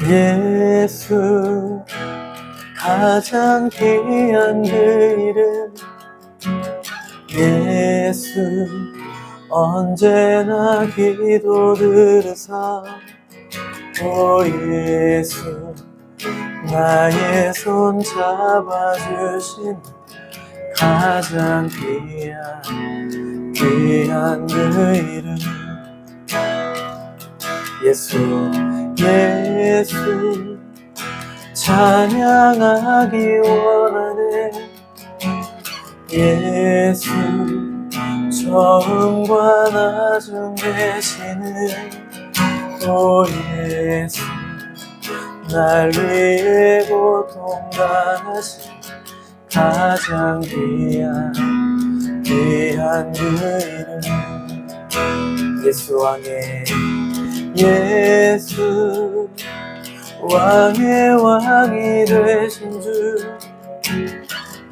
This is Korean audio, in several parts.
예수 가장 귀한 그 이름 예수 언제나 기도 들으사 오 예수 나의 손 잡아주신 가장 귀한 그 이름 예수 예수 찬양하기 원하네 예수 처음과 나중 되시는 오 예수 날 위해 고통당하신 가장 귀한 그 이름 예수 왕의 예수 왕의 왕이 되신 주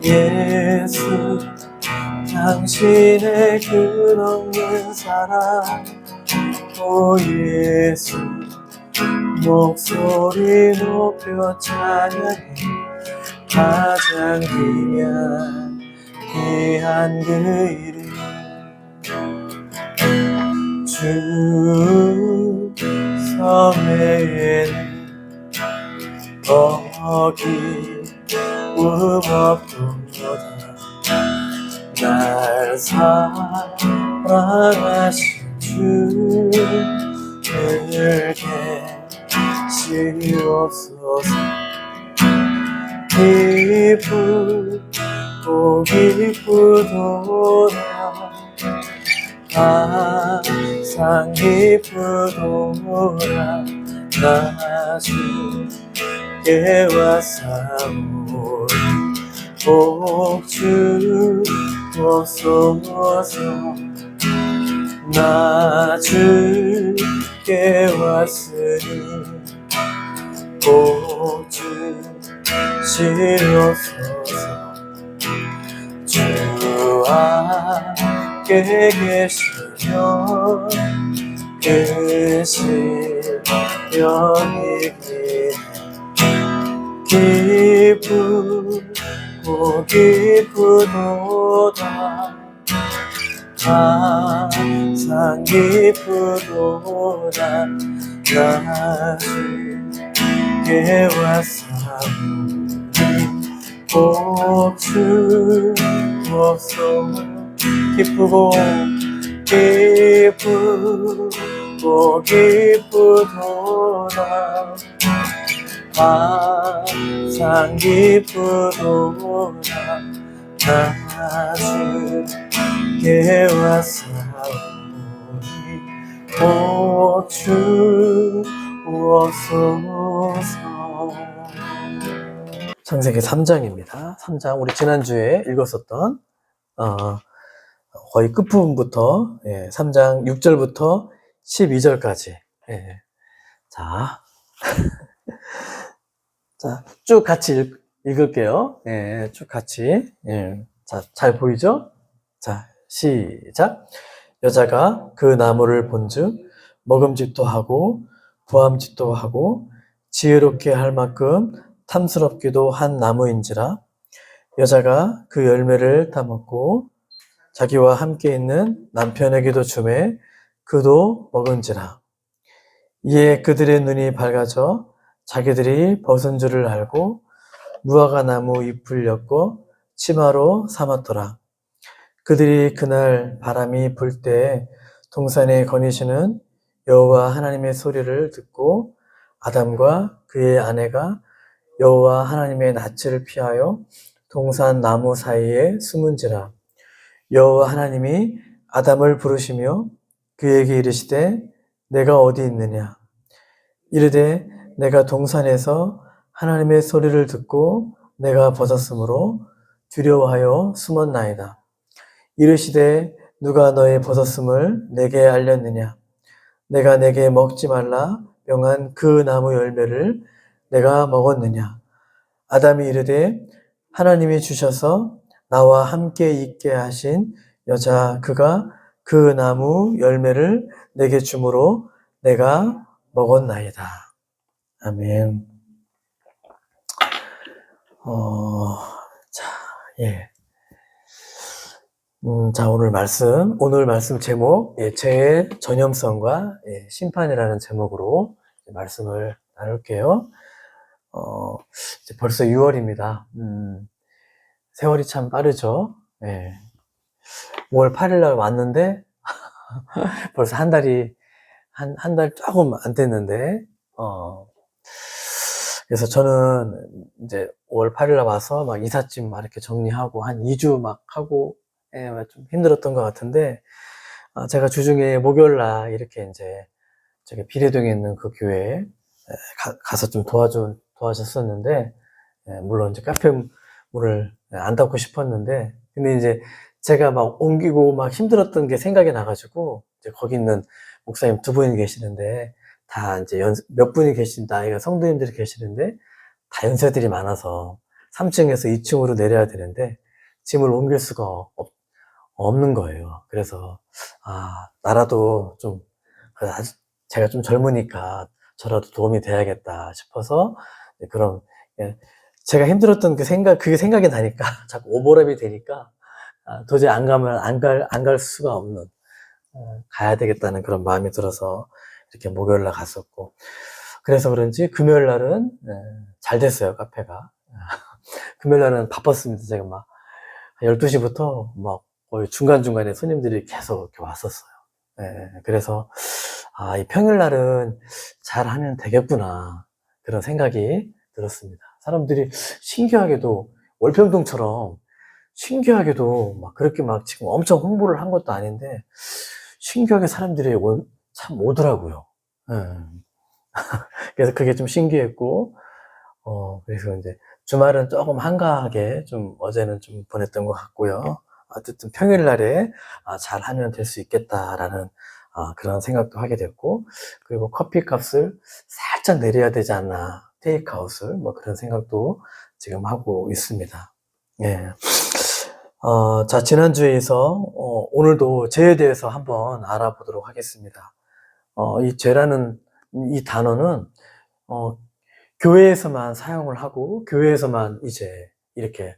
예수 당신의 끝없는 사랑 오 예수 목소리 높여 찬양해 가장 귀한 그 이름 주 섬에는 어기움 없도다 날 사랑하신 주를 계시옵소서 기쁘고 기쁘도다 항상 기쁘도다 나 주께 왔사오니 복 주옵소서 나 주께 왔으니 복 주시옵소서 주 함께 계시면 그 시련이 기쁘고 기쁘도다 항상 기쁘도다 나 주께 왔사오니 복 주옵소서 기쁘고 기쁘도다 항상 기쁘도다 나 주께 왔사오니 복 주옵소서. 창세기 3장입니다. 3장 우리 지난주에 읽었었던 거의 끝부분부터 3장 6절부터 12절까지 자 쭉 같이 읽을게요. 쭉 같이 자, 잘 보이죠? 자, 시작. 여자가 그 나무를 본즉 먹음직도 하고 부함직도 하고 지혜롭게 할 만큼 탐스럽기도 한 나무인지라 여자가 그 열매를 따먹고 자기와 함께 있는 남편에게도 주매 그도 먹은지라 이에 그들의 눈이 밝아져 자기들이 벗은 줄을 알고 무화과 나무 잎을 엮고 치마로 삼았더라. 그들이 그날 바람이 불 때에 동산에 거니시는 여호와 하나님의 소리를 듣고 아담과 그의 아내가 여호와 하나님의 낯을 피하여 동산 나무 사이에 숨은지라. 여호와 하나님이 아담을 부르시며 그에게 이르시되 내가 어디 있느냐. 이르되 내가 동산에서 하나님의 소리를 듣고 내가 벗었으므로 두려워하여 숨었나이다. 이르시되 누가 너의 벗었음을 내게 알렸느냐. 내가 내게 먹지 말라 명한 그 나무 열매를 내가 먹었느냐. 아담이 이르되 하나님이 주셔서 나와 함께 있게 하신 여자 그가 그 나무 열매를 내게 주므로 내가 먹었나이다. 아멘. 자, 예. 자, 오늘 말씀 제목, 예, 죄의 전염성과 예, 심판이라는 제목으로 말씀을 나눌게요. 이제 벌써 6월입니다. 세월이 참 빠르죠. 예. 5월 8일 날 왔는데, 벌써 한 달 조금 안 됐는데, 그래서 저는 이제 5월 8일 날 와서 막 이삿짐 막 이렇게 정리하고 한 2주 막 하고, 예, 좀 힘들었던 것 같은데, 제가 주중에 목요일 날 이렇게 이제 저기 비례동에 있는 그 교회에 가서 좀 도와줬었는데, 예, 물론 이제 카페 문을 안 닫고 싶었는데, 근데 이제 제가 막 옮기고 막 힘들었던 게 생각이 나가지고, 이제 거기 있는 목사님 2분이 계시는데, 다 이제 몇 분이 나이가 성도님들이 계시는데, 다 연세들이 많아서 3층에서 2층으로 내려야 되는데, 짐을 옮길 수가 없는 거예요. 그래서, 나라도 좀, 제가 좀 젊으니까 저라도 도움이 돼야겠다 싶어서, 그럼, 예, 제가 힘들었던 그게 생각이 나니까, 자꾸 오버랩이 되니까, 도저히 안 갈 수가 없는, 가야 되겠다는 그런 마음이 들어서, 이렇게 목요일 날 갔었고, 그래서 그런지 금요일 날은, 잘 됐어요, 카페가. 금요일 날은 바빴습니다. 제가 막, 12시부터 막 거의 중간중간에 손님들이 계속 이렇게 왔었어요. 그래서, 이 평일 날은 잘 하면 되겠구나. 그런 생각이 들었습니다. 사람들이 신기하게도, 월평동처럼 신기하게도 막 그렇게 막 지금 엄청 홍보를 한 것도 아닌데, 신기하게 사람들이 참 오더라고요. 그래서 그게 좀 신기했고, 그래서 이제 주말은 조금 한가하게 좀 어제는 좀 보냈던 것 같고요. 어쨌든 평일 날에 잘 하면 될 수 있겠다라는 그런 생각도 하게 됐고, 그리고 커피 값을 살짝 내려야 되지 않나, 테이크아웃을, 뭐 그런 생각도 지금 하고 있습니다. 예. 자, 지난주에서, 오늘도 죄에 대해서 한번 알아보도록 하겠습니다. 이 죄라는 이 단어는, 교회에서만 사용을 하고, 교회에서만 이제 이렇게,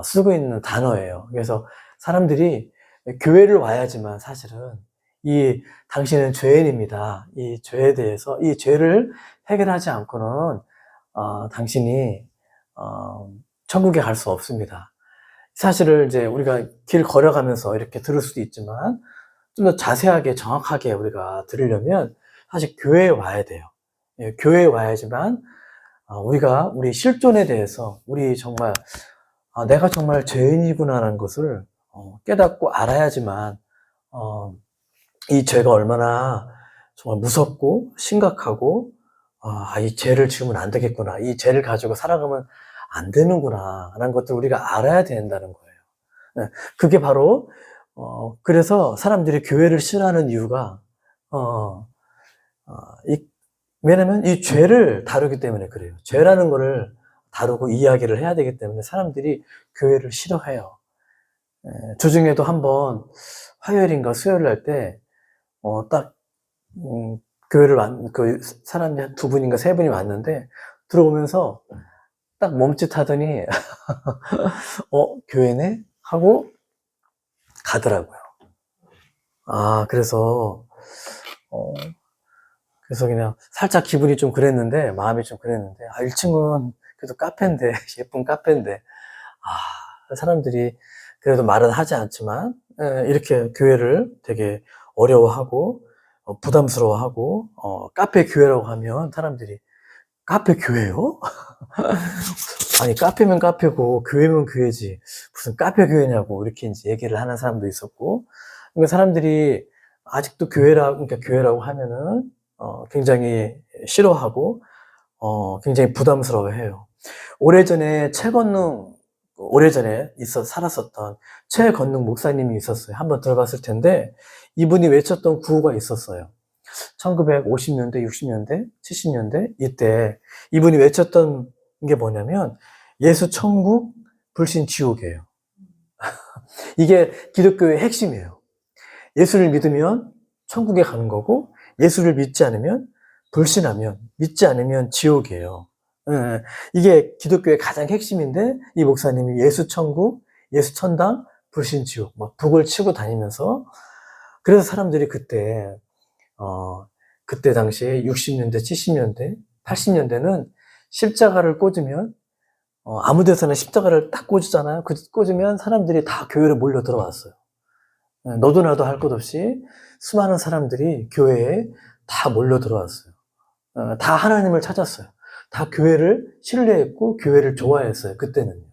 쓰고 있는 단어예요. 그래서 사람들이 교회를 와야지만 사실은 당신은 죄인입니다. 이 죄에 대해서, 이 죄를 해결하지 않고는, 당신이, 천국에 갈 수 없습니다. 사실을 이제 우리가 길 걸어가면서 이렇게 들을 수도 있지만, 좀 더 자세하게 정확하게 우리가 들으려면 사실 교회에 와야 돼요. 예, 교회에 와야지만 우리 실존에 대해서 우리 정말 내가 정말 죄인이구나라는 것을 깨닫고 알아야지만 이 죄가 얼마나 정말 무섭고 심각하고 이 죄를 지으면 안 되겠구나, 이 죄를 가지고 살아가면 안 되는구나 라는 것들을 우리가 알아야 된다는 거예요. 네, 그게 바로 그래서 사람들이 교회를 싫어하는 이유가 왜냐면 이 죄를 다루기 때문에 그래요. 죄라는 거를 다루고 이야기를 해야 되기 때문에 사람들이 교회를 싫어해요. 주중에도 한번 화요일인가 수요일 날 때 딱 교회를 사람이 한 2분인가 3분이 왔는데 들어오면서 딱 멈칫하더니 교회네? 하고 가더라고요. 그래서 그냥 살짝 기분이 좀 그랬는데, 마음이 좀 그랬는데, 1층은 그래도 카페인데, 예쁜 카페인데, 사람들이 그래도 말은 하지 않지만, 이렇게 교회를 되게 어려워하고, 부담스러워하고, 카페 교회라고 하면 사람들이, 카페 교회요? 아니, 카페면 카페고, 교회면 교회지. 무슨 카페 교회냐고, 이렇게 이제 얘기를 하는 사람도 있었고, 그러니까 사람들이 아직도 그러니까 교회라고 하면은, 굉장히 싫어하고, 굉장히 부담스러워해요. 오래전에 살았었던 최건능 목사님이 있었어요. 한번 들어봤을 텐데, 이분이 외쳤던 구호가 있었어요. 1950년대, 60년대, 70년대, 이때 이분이 외쳤던 게 뭐냐면, 예수 천국, 불신 지옥이에요. 이게 기독교의 핵심이에요. 예수를 믿으면 천국에 가는 거고, 예수를 믿지 않으면 불신하면, 믿지 않으면 지옥이에요. 예, 이게 기독교의 가장 핵심인데, 이 목사님이 예수 천국, 예수 천당, 불신 지옥, 막 북을 치고 다니면서, 그래서 사람들이 그때 당시에 60년대, 70년대, 80년대는 십자가를 꽂으면, 아무 데서나 십자가를 딱 꽂잖아요. 꽂으면 사람들이 다 교회로 몰려 들어왔어요. 너도 나도 할 것 없이 수많은 사람들이 교회에 다 몰려 들어왔어요. 다 하나님을 찾았어요. 다 교회를 신뢰했고 교회를 좋아했어요. 그때는요.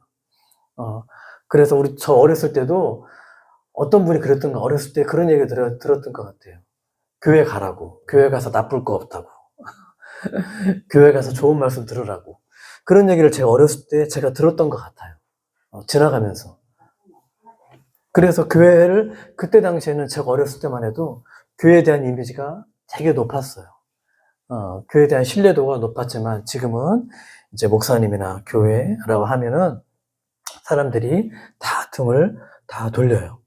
그래서 저 어렸을 때도 어떤 분이 그랬던 거, 어렸을 때 그런 얘기 들었던 것 같아요. 교회 가라고. 교회 가서 나쁠 거 없다고. 교회 가서 좋은 말씀 들으라고. 그런 얘기를 제가 어렸을 때 제가 들었던 것 같아요. 지나가면서. 그래서 교회를, 그때 당시에는 제가 어렸을 때만 해도 교회에 대한 이미지가 되게 높았어요. 교회에 대한 신뢰도가 높았지만 지금은 이제 목사님이나 교회라고 하면은 사람들이 다 등을 다 돌려요.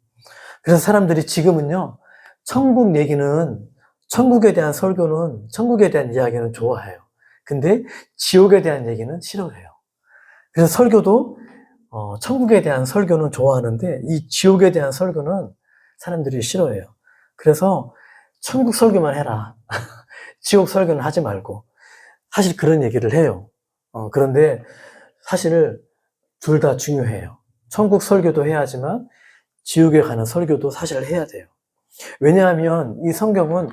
그래서 사람들이 지금은요, 천국 얘기는, 천국에 대한 설교는, 천국에 대한 이야기는 좋아해요. 근데 지옥에 대한 얘기는 싫어해요. 그래서 설교도 천국에 대한 설교는 좋아하는데 이 지옥에 대한 설교는 사람들이 싫어해요. 그래서 천국 설교만 해라. 지옥 설교는 하지 말고. 사실 그런 얘기를 해요. 그런데 사실 둘 다 중요해요. 천국 설교도 해야 하지만 지옥에 가는 설교도 사실 해야 돼요. 왜냐하면 이 성경은,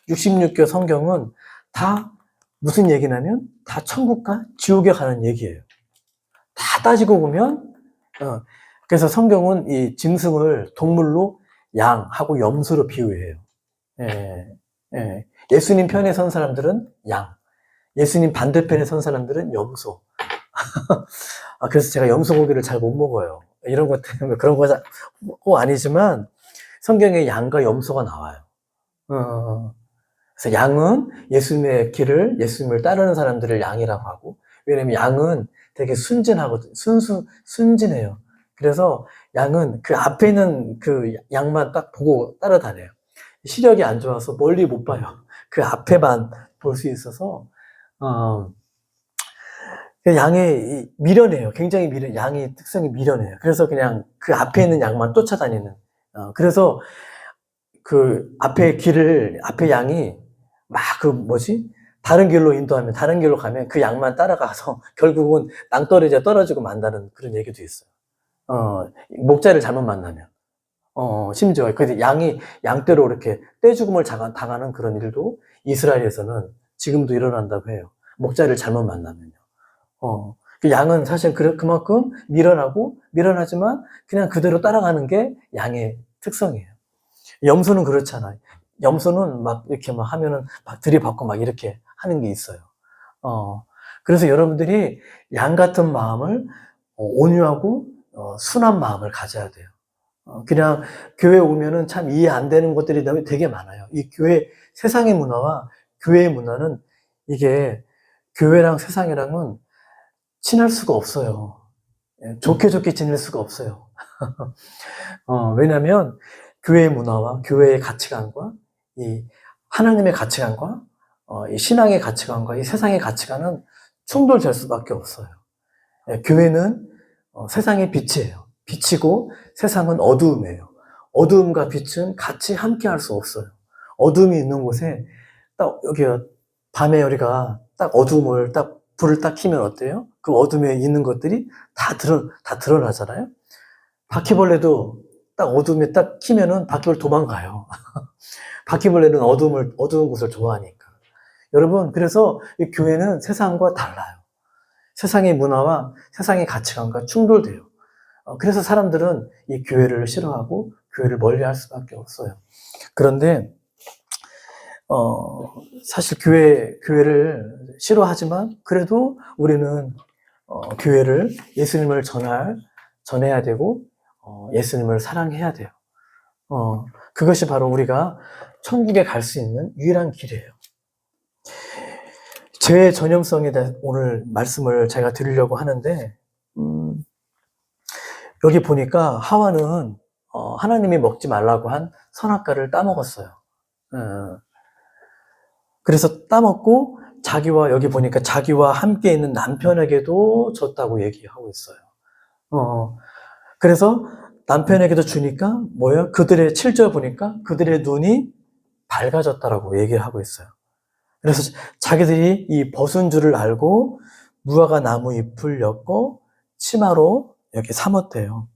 66교 성경은 다 무슨 얘기냐면 다 천국과 지옥에 가는 얘기예요. 다 따지고 보면, 그래서 성경은 이 짐승을 동물로 양하고 염소로 비유해요. 예, 예. 예수님 편에 선 사람들은 양, 예수님 반대편에 선 사람들은 염소. 그래서 제가 염소 고기를 잘 못 먹어요. 이런 것 때문에 그런 거 아니지만 성경에 양과 염소가 나와요. 그래서 양은 예수님의 길을, 예수님을 따르는 사람들을 양이라고 하고, 왜냐면 양은 되게 순진하거든. 순진해요. 그래서 양은 그 앞에 있는 그 양만 딱 보고 따라다녀요. 시력이 안 좋아서 멀리 못 봐요. 그 앞에만 볼 수 있어서, 양이 미련해요. 굉장히 양이 특성이 미련해요. 그래서 그냥 그 앞에 있는 양만 쫓아다니는. 그래서 그 앞에 양이 막 다른 길로 인도하면, 다른 길로 가면 그 양만 따라가서 결국은 낭떠러지에 떨어지고 만다는 그런 얘기도 있어요. 목자를 잘못 만나면. 심지어, 그 양떼로 이렇게 떼죽음을 당하는 그런 일도 이스라엘에서는 지금도 일어난다고 해요. 목자를 잘못 만나면요. 그 양은 사실 그만큼 미련하지만 그냥 그대로 따라가는 게 양의 특성이에요. 염소는 그렇잖아요. 염소는 막 이렇게 막 하면은 막 들이받고 막 이렇게 하는 게 있어요. 그래서 여러분들이 양 같은 마음을, 온유하고 순한 마음을 가져야 돼요. 그냥 교회 오면은 참 이해 안 되는 것들이 되게 많아요. 이 세상의 문화와 교회의 문화는, 이게 교회랑 세상이랑은 친할 수가 없어요. 좋게 지낼 수가 없어요. 왜냐면 교회의 문화와 교회의 가치관과 이 하나님의 가치관과 이 신앙의 가치관과 이 세상의 가치관은 충돌될 수밖에 없어요. 교회는 세상의 빛이에요. 빛이고 세상은 어두움이에요. 어두움과 빛은 같이 함께 할 수 없어요. 어두움이 있는 곳에 딱 밤에 우리가 딱 불을 딱 켜면 어때요? 그 어둠에 있는 것들이 다 드러나잖아요? 바퀴벌레도 딱 어둠에 딱 키면은 바퀴벌레 도망가요. 바퀴벌레는 어두운 곳을 좋아하니까. 여러분, 그래서 이 교회는 세상과 달라요. 세상의 문화와 세상의 가치관과 충돌돼요. 그래서 사람들은 이 교회를 싫어하고 교회를 멀리 할 수밖에 없어요. 그런데, 사실 교회를 싫어하지만 그래도 우리는 교회를, 예수님을 전해야 되고, 예수님을 사랑해야 돼요. 그것이 바로 우리가 천국에 갈 수 있는 유일한 길이에요. 제 전염성에 대해 오늘 말씀을 제가 드리려고 하는데, 여기 보니까 하와는 하나님이 먹지 말라고 한 선악과를 따먹었어요. 그래서 따먹고 자기와 여기 보니까 자기와 함께 있는 남편에게도 줬다고 얘기하고 있어요. 그래서 남편에게도 주니까 뭐예요? 그들의 7절 보니까 그들의 눈이 밝아졌다라고 얘기를 하고 있어요. 그래서 자기들이 이 벗은 줄을 알고 무화과 나무 잎을 엮고 치마로 이렇게 삼았대요.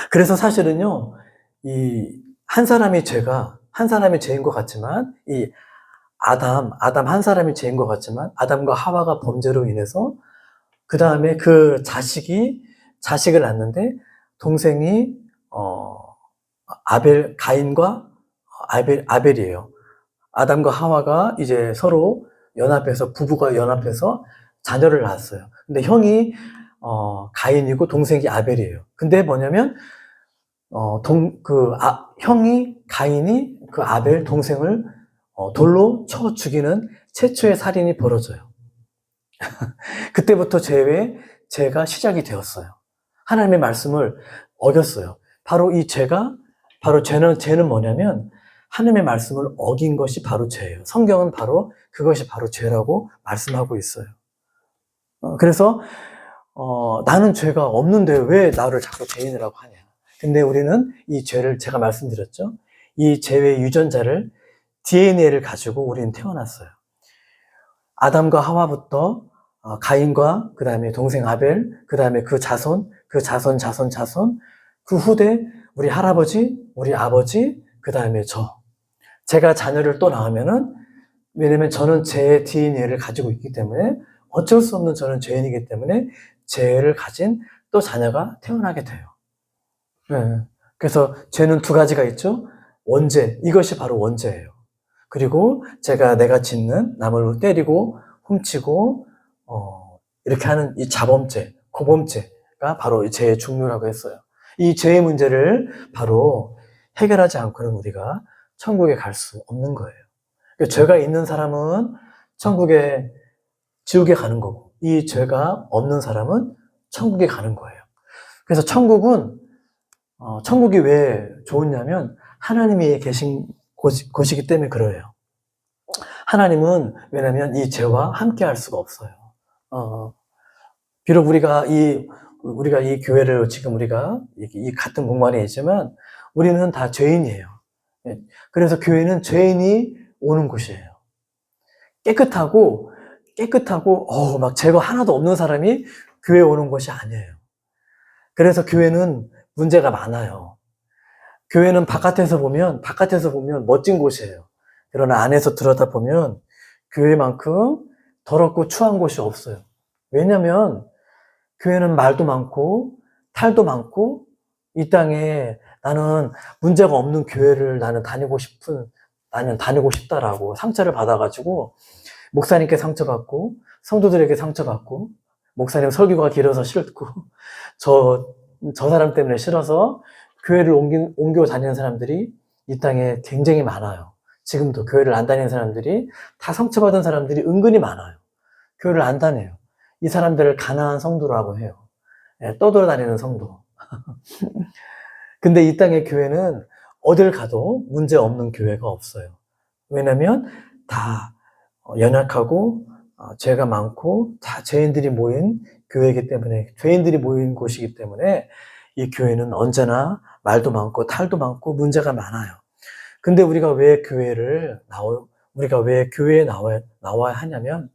그래서 사실은요, 이 한 사람이 죄인 것 같지만, 이 아담 한 사람이 죄인 것 같지만, 아담과 하와가 범죄로 인해서, 그 다음에 그 자식을 낳는데, 동생이, 가인과 아벨이에요. 아담과 하와가 이제 서로 부부가 연합해서 자녀를 낳았어요. 근데 형이, 가인이고 동생이 아벨이에요. 근데 뭐냐면, 가인이 그 아벨 동생을 돌로 쳐 죽이는 최초의 살인이 벌어져요. 그때부터 죄가 시작이 되었어요. 하나님의 말씀을 어겼어요. 바로 죄는 뭐냐면 하나님의 말씀을 어긴 것이 바로 죄예요. 성경은 바로 그것이 바로 죄라고 말씀하고 있어요. 그래서 나는 죄가 없는데 왜 나를 자꾸 죄인이라고 하냐. 근데 우리는 이 죄를, 제가 말씀드렸죠. 이 죄의 유전자를, DNA를 가지고 우리는 태어났어요. 아담과 하와부터 가인과 그 다음에 동생 아벨, 그 다음에 그 자손, 그 후대 우리 할아버지, 우리 아버지, 그 다음에 제가 자녀를 또 낳으면은, 왜냐면 저는 제 DNA를 가지고 있기 때문에 어쩔 수 없는 저는 죄인이기 때문에 죄를 가진 또 자녀가 태어나게 돼요. 네. 그래서 죄는 두 가지가 있죠. 원죄, 이것이 바로 원죄예요. 그리고 내가 짓는, 남을 때리고 훔치고 이렇게 하는 이 자범죄, 고범죄가 바로 이 죄의 중류라고 했어요. 이 죄의 문제를 바로 해결하지 않고는 우리가 천국에 갈 수 없는 거예요. 그러니까 죄가 있는 사람은 지옥에 가는 거고, 이 죄가 없는 사람은 천국에 가는 거예요. 그래서 천국이 왜 좋으냐면 하나님이 계신 곳이기 때문에 그래요. 하나님은 왜냐면 이 죄와 함께 할 수가 없어요. 비록 우리가 이 교회를 지금 우리가 이 같은 공간에 있지만 우리는 다 죄인이에요. 그래서 교회는 죄인이 오는 곳이에요. 깨끗하고 막 죄가 하나도 없는 사람이 교회에 오는 것이 아니에요. 그래서 교회는 문제가 많아요. 교회는 바깥에서 보면 멋진 곳이에요. 그러나 안에서 들여다보면 교회만큼 더럽고 추한 곳이 없어요. 왜냐면 교회는 말도 많고 탈도 많고 이 땅에 나는 문제가 없는 교회를 나는 다니고 싶다라고 상처를 받아가지고 목사님께 상처받고 성도들에게 상처받고 목사님 설교가 길어서 싫고 저 사람 때문에 싫어서 교회를 옮겨 다니는 사람들이 이 땅에 굉장히 많아요. 지금도 교회를 안 다니는 사람들이 다 상처받은 사람들이 은근히 많아요. 교회를 안 다녀요. 이 사람들을 가난한 성도라고 해요. 떠돌아다니는 성도. 근데 이 땅의 교회는 어딜 가도 문제 없는 교회가 없어요. 왜냐면 다 연약하고 죄가 많고 다 죄인들이 모인 교회이기 때문에, 죄인들이 모인 곳이기 때문에 이 교회는 언제나 말도 많고 탈도 많고 문제가 많아요. 근데 우리가 왜 교회에 나와야 하냐면,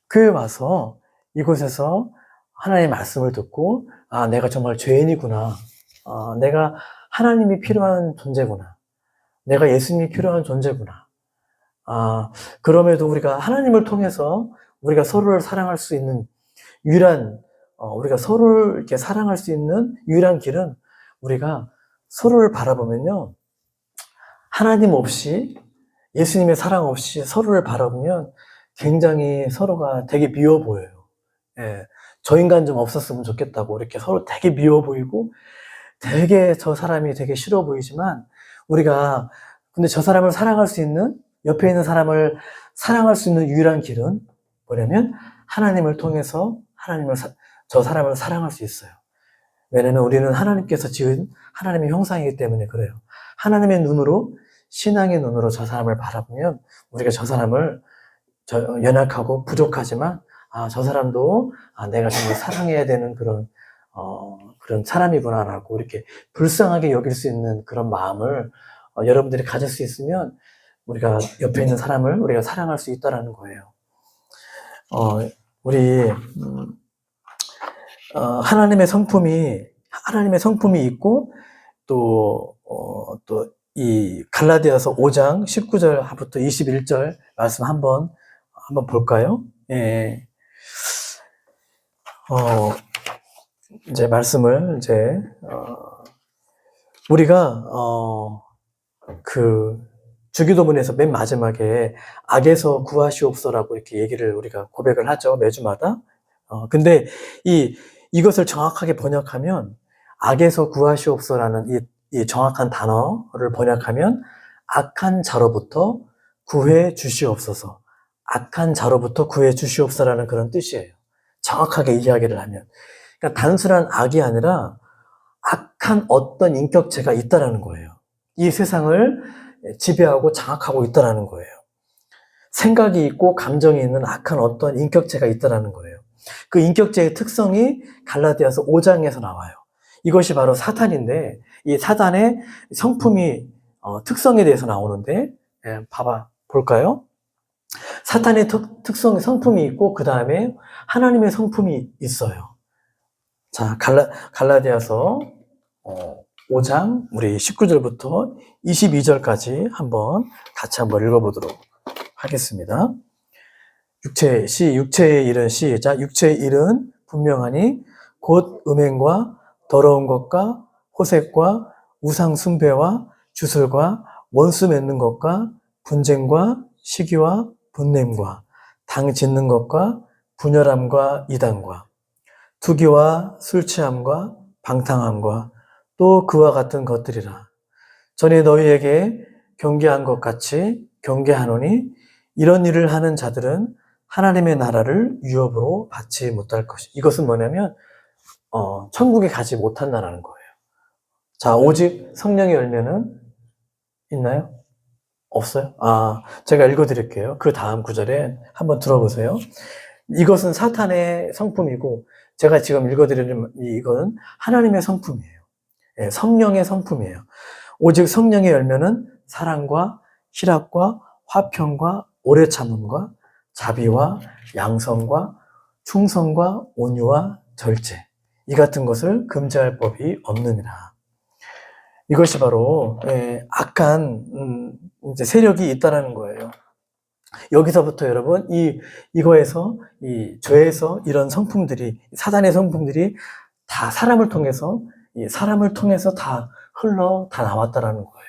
교회 와서 이곳에서 하나님의 말씀을 듣고, 내가 정말 죄인이구나. 내가 하나님이 필요한 존재구나. 내가 예수님이 필요한 존재구나. 그럼에도 우리가 하나님을 통해서 우리가 서로를 사랑할 수 있는 우리가 서로를 이렇게 사랑할 수 있는 유일한 길은 우리가 서로를 바라보면요. 하나님 없이, 예수님의 사랑 없이 서로를 바라보면 굉장히 서로가 되게 미워 보여요. 저 인간 좀 없었으면 좋겠다고 이렇게 서로 되게 미워 보이고 되게 저 사람이 되게 싫어 보이지만 근데 저 사람을 사랑할 수 있는, 옆에 있는 사람을 사랑할 수 있는 유일한 길은 뭐냐면 하나님을 통해서 저 사람을 사랑할 수 있어요. 왜냐면 우리는 하나님께서 지은 하나님의 형상이기 때문에 그래요. 하나님의 눈으로 신앙의 눈으로 저 사람을 바라보면 우리가 저 사람을 연약하고 부족하지만 저 사람도 내가 정말 사랑해야 되는 그런 사람이구나라고 이렇게 불쌍하게 여길 수 있는 그런 마음을 여러분들이 가질 수 있으면 우리가 옆에 있는 사람을 우리가 사랑할 수 있다라는 거예요. 우리 하나님의 성품이 있고 또 이 갈라디아서 5장 19절부터 21절 말씀 한번 볼까요? 예. 이제 말씀을 우리가 주기도문에서 맨 마지막에 악에서 구하시옵소서라고 이렇게 얘기를 우리가 고백을 하죠, 매주마다. 근데 이것을 정확하게 번역하면 악에서 구하시옵소서라는 이 정확한 단어를 번역하면 악한 자로부터 구해 주시옵소서. 악한 자로부터 구해 주시옵소서라는 그런 뜻이에요. 정확하게 이야기를 하면. 그러니까 단순한 악이 아니라 악한 어떤 인격체가 있다라는 거예요. 이 세상을 지배하고 장악하고 있다라는 거예요. 생각이 있고 감정이 있는 악한 어떤 인격체가 있다라는 거예요. 그 인격체의 특성이 갈라디아서 5장에서 나와요. 이것이 바로 사탄인데 이 사탄의 성품이 특성에 대해서 나오는데 볼까요? 사탄의 성품이 있고 그 다음에 하나님의 성품이 있어요. 자, 갈라디아서 5장 우리 19절부터 22절까지 같이 한번 읽어보도록 하겠습니다. 육체의 일은 시작. 육체의 일은 분명하니 곧 음행과 더러운 것과 호색과 우상 숭배와 주술과 원수 맺는 것과 분쟁과 시기와 분냄과 당 짓는 것과 분열함과 이단과 투기와 술 취함과 방탕함과 또 그와 같은 것들이라. 전에 너희에게 경계한 것 같이 경계하노니 이런 일을 하는 자들은 하나님의 나라를 유업으로 받지 못할 것이. 이것은 뭐냐면 천국에 가지 못한다라는 거예요. 자, 오직 성령의 열매는 있나요? 없어요? 제가 읽어드릴게요. 그 다음 구절에 한번 들어보세요. 이것은 사탄의 성품이고 제가 지금 읽어드리는 이건 하나님의 성품이에요. 예, 성령의 성품이에요. 오직 성령의 열매는 사랑과 희락과 화평과 오래 참음과 자비와 양성과 충성과 온유와 절제, 이 같은 것을 금지할 법이 없느니라. 이것이 바로 악한 이제 세력이 있다라는 거예요. 여기서부터 여러분 이거에서 이 죄에서 이런 성품들이, 사단의 성품들이 다 사람을 통해서 다 나왔다라는 거예요.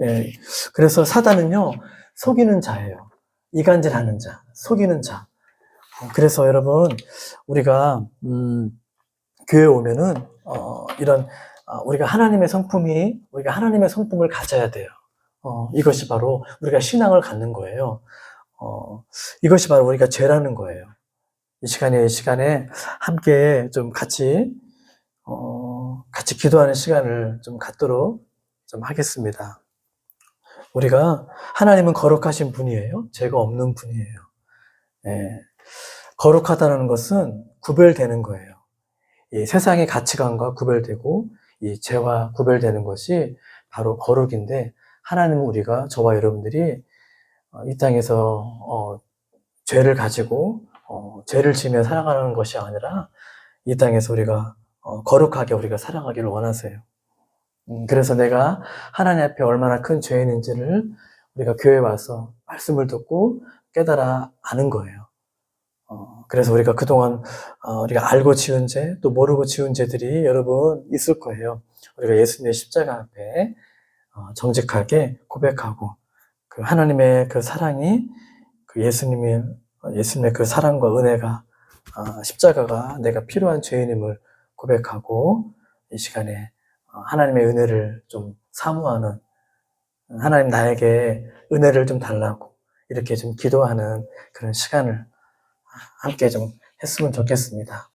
예, 그래서 사단은요 속이는 자예요. 이간질하는 자, 속이는 자. 그래서 여러분 우리가 교회 오면은 우리가 하나님의 성품을 가져야 돼요. 이것이 바로 우리가 신앙을 갖는 거예요. 이것이 바로 우리가 죄라는 거예요. 이 시간에 함께 좀 같이 기도하는 시간을 좀 갖도록 좀 하겠습니다. 하나님은 거룩하신 분이에요. 죄가 없는 분이에요. 예, 거룩하다는 것은 구별되는 거예요. 이 세상의 가치관과 구별되고 이 죄와 구별되는 것이 바로 거룩인데, 하나님은 저와 여러분들이 이 땅에서 죄를 가지고 죄를 지며 살아가는 것이 아니라 이 땅에서 우리가 거룩하게 우리가 살아가기를 원하세요. 그래서 내가 하나님 앞에 얼마나 큰 죄인인지를 우리가 교회에 와서 말씀을 듣고 깨달아 아는 거예요. 그래서 우리가 그동안 우리가 알고 지은 죄, 또 모르고 지은 죄들이 여러분 있을 거예요. 우리가 예수님의 십자가 앞에 정직하게 고백하고 그 하나님의 그 사랑이, 예수님의 그 사랑과 은혜가, 십자가가 내가 필요한 죄인임을 고백하고 이 시간에 하나님의 은혜를 좀 사모하는, 하나님 나에게 은혜를 좀 달라고 이렇게 좀 기도하는 그런 시간을 함께 좀 했으면 좋겠습니다.